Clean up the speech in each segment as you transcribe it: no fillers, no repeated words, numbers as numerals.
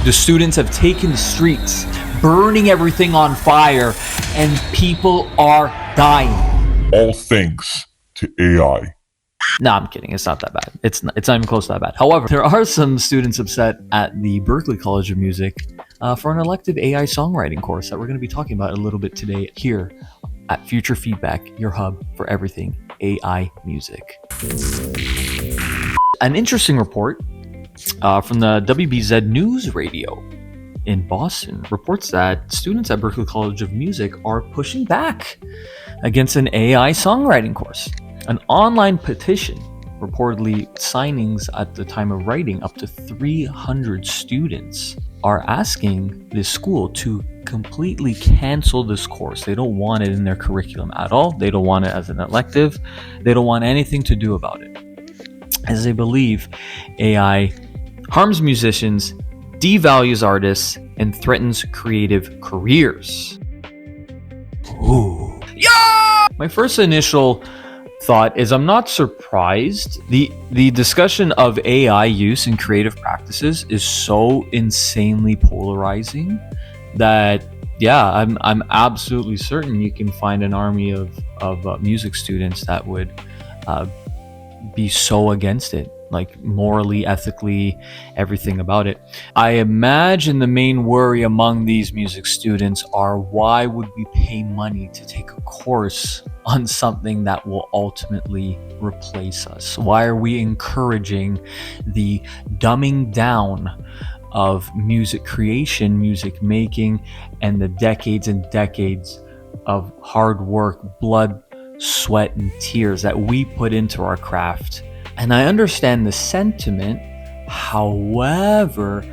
The students have taken the streets, burning everything on fire, and people are dying. All thanks to AI. No, I'm kidding. It's not that bad. It's not even close to that bad. However, there are some students upset at the Berklee College of Music for an elective AI songwriting course that we're going to be talking about a little bit today here at Future Feedback, your hub for everything AI music. An interesting report from the WBZ News Radio in Boston reports that students at Berklee College of Music are pushing back against an AI songwriting course. An online petition, reportedly signings at the time of writing, up to 300 students are asking this school to completely cancel this course. They don't want it in their curriculum at all. They don't want it as an elective. They don't want anything to do about it, as they believe AI harms musicians, devalues artists, and threatens creative careers. Ooh. Yeah! My first initial thought is I'm not surprised. The discussion of AI use in creative practices is so insanely polarizing that I'm absolutely certain you can find an army of music students that would be so against it, like morally, ethically, everything about it. I imagine the main worry among these music students are, why would we pay money to take a course on something that will ultimately replace us? Why are we encouraging the dumbing down of music creation, music making, and the decades and decades of hard work, blood, sweat, and tears that we put into our craft? And I understand the sentiment. However,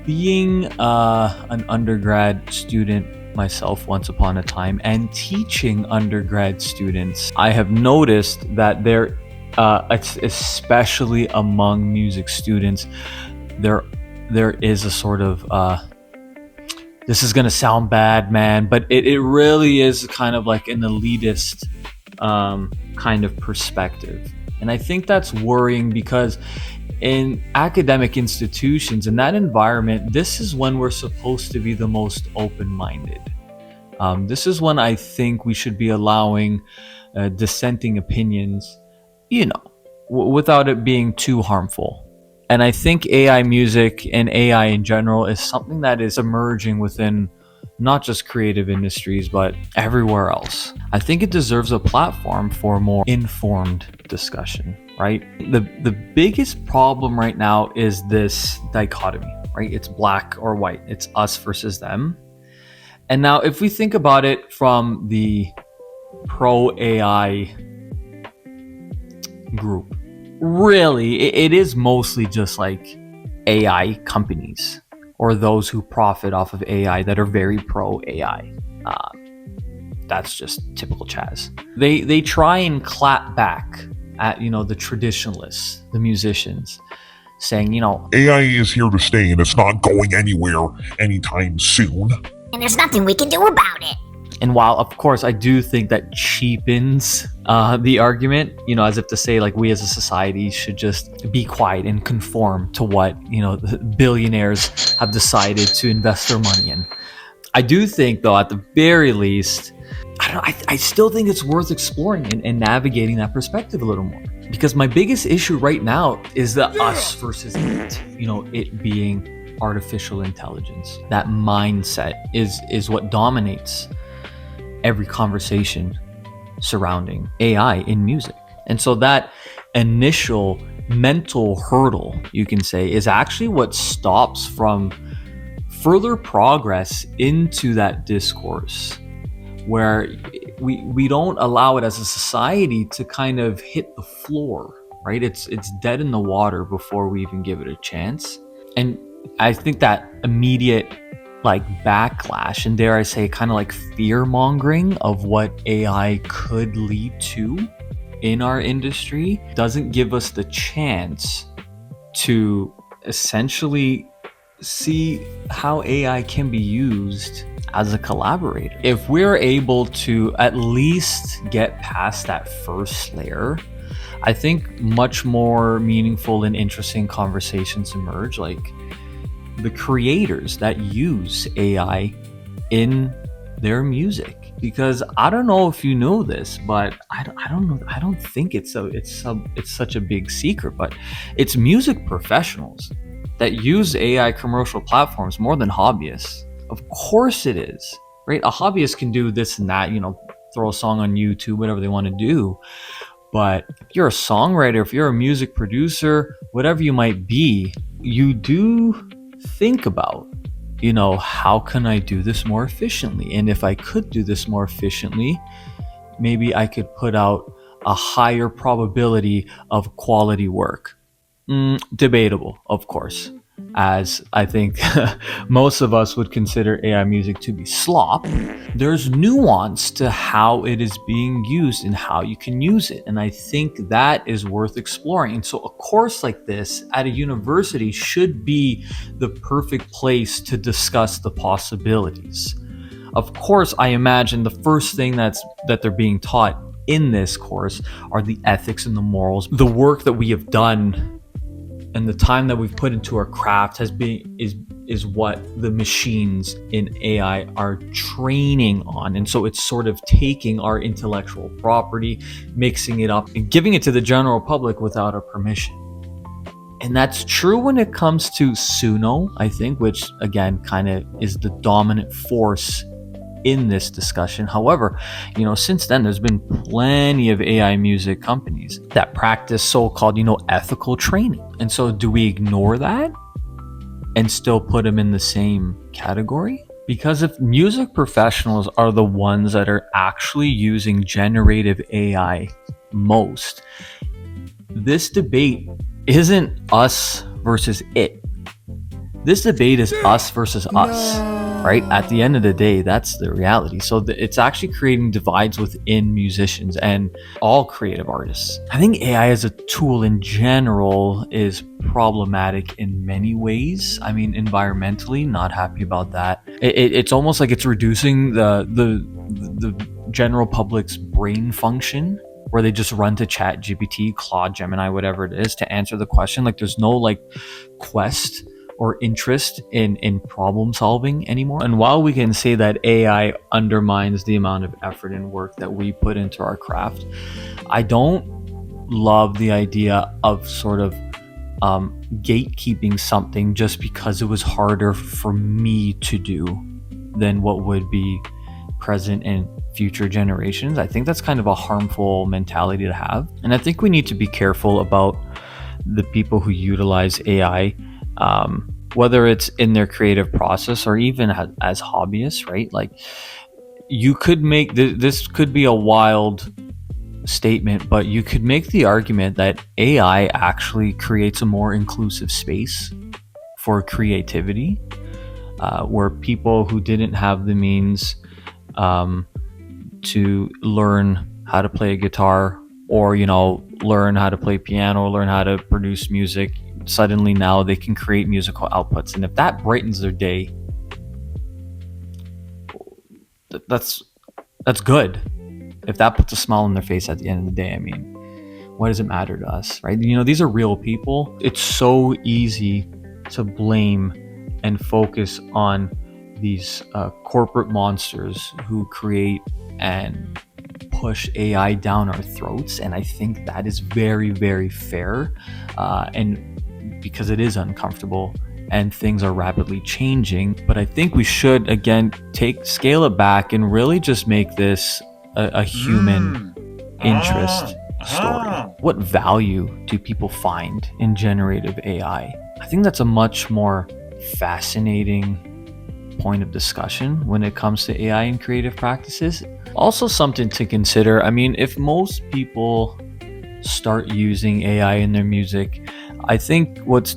being an undergrad student myself once upon a time and teaching undergrad students, I have noticed that there, especially among music students, there is a sort of, this is going to sound bad, man, but it really is kind of like an elitist kind of perspective. And I think that's worrying, because in academic institutions, in that environment, this is when we're supposed to be the most open-minded. This is when I think we should be allowing dissenting opinions, without it being too harmful. And I think AI music and AI in general is something that is emerging within not just creative industries, but everywhere else. I think it deserves a platform for more informed discussion, right? The biggest problem right now is this dichotomy, right? It's black or white. It's us versus them. And now if we think about it from the pro AI group, really, it is mostly just like AI companies or those who profit off of AI that are very pro AI. That's just typical Chaz. They try and clap back at the traditionalists, the musicians, saying AI is here to stay and it's not going anywhere anytime soon. And there's nothing we can do about it. And while of course I do think that cheapens the argument, as if to say like we as a society should just be quiet and conform to what the billionaires have decided to invest their money in. I do think though, at the very least, I still think it's worth exploring and navigating that perspective a little more. Because my biggest issue right now is the us versus it. It being artificial intelligence. That mindset is what dominates every conversation surrounding AI in music. And so that initial mental hurdle, you can say, is actually what stops from further progress into that discourse, where we don't allow it as a society to kind of hit the floor, right? It's dead in the water before we even give it a chance. And I think that immediate backlash, and dare I say kind of like fear mongering of what AI could lead to in our industry, doesn't give us the chance to essentially see how AI can be used as a collaborator. If we're able to at least get past that first layer, I think much more meaningful and interesting conversations emerge. Like, the creators that use AI in their music. Because I don't know if you know this, but I don't know. I don't think it's such a big secret, but it's music professionals that use AI commercial platforms more than hobbyists. Of course it is, right? A hobbyist can do this and that, throw a song on YouTube, whatever they want to do. But if you're a songwriter, if you're a music producer, whatever you might be, you do think about, how can I do this more efficiently? And if I could do this more efficiently, maybe I could put out a higher probability of quality work. Debatable, of course, as I think most of us would consider AI music to be slop. There's nuance to how it is being used and how you can use it. And I think that is worth exploring. And so a course like this at a university should be the perfect place to discuss the possibilities. Of course, I imagine the first thing that they're being taught in this course are the ethics and the morals. The work that we have done and the time that we've put into our craft is what the machines in AI are training on. And so it's sort of taking our intellectual property, mixing it up, and giving it to the general public without our permission. And that's true when it comes to Suno, I think, which again kind of is the dominant force in this discussion. However, since then there's been plenty of AI music companies that practice so-called, ethical training. And so do we ignore that and still put them in the same category? Because if music professionals are the ones that are actually using generative AI most, this debate isn't us versus it. This debate is us versus us, right? At the end of the day, that's the reality. So it's actually creating divides within musicians and all creative artists. I think AI as a tool in general is problematic in many ways. I mean, environmentally, not happy about that. It's almost like it's reducing the general public's brain function, where they just run to Chat GPT, Claude, Gemini, whatever it is, to answer the question. Like there's no quest or interest in problem solving anymore. And while we can say that AI undermines the amount of effort and work that we put into our craft, I don't love the idea of sort of gatekeeping something just because it was harder for me to do than what would be present in future generations. I think that's kind of a harmful mentality to have. And I think we need to be careful about the people who utilize AI, whether it's in their creative process or even as hobbyists, right? Like you could make this could be a wild statement, but you could make the argument that AI actually creates a more inclusive space for creativity, where people who didn't have the means to learn how to play a guitar or learn how to play piano or learn how to produce music, suddenly now they can create musical outputs. And if that brightens their day, that's good. If that puts a smile on their face at the end of the day, I mean, what does it matter to us, right? These are real people. It's so easy to blame and focus on these corporate monsters who create and push AI down our throats. And I think that is very, very fair. And because it is uncomfortable and things are rapidly changing. But I think we should, again, scale it back and really just make this a human interest story. What value do people find in generative AI? I think that's a much more fascinating point of discussion when it comes to AI and creative practices. Also something to consider. I mean, if most people start using AI in their music, I think what's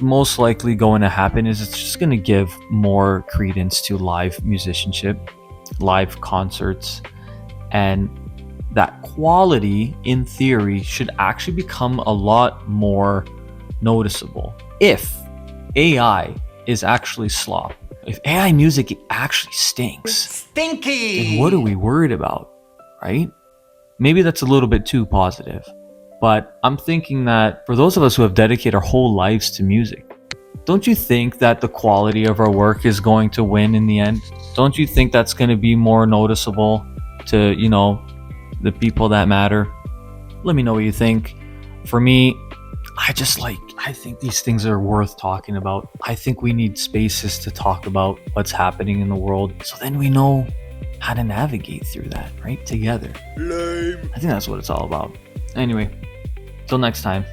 most likely going to happen is it's just going to give more credence to live musicianship, live concerts, and that quality, in theory, should actually become a lot more noticeable if AI is actually slop. If AI music actually stinks, it's stinky, then what are we worried about, right? Maybe that's a little bit too positive, but I'm thinking that for those of us who have dedicated our whole lives to music, don't you think that the quality of our work is going to win in the end? Don't you think that's going to be more noticeable to, the people that matter? Let me know what you think. For me, I think these things are worth talking about. I think we need spaces to talk about what's happening in the world, so then we know how to navigate through that, right? Together. Lame. I think that's what it's all about. Anyway, till next time.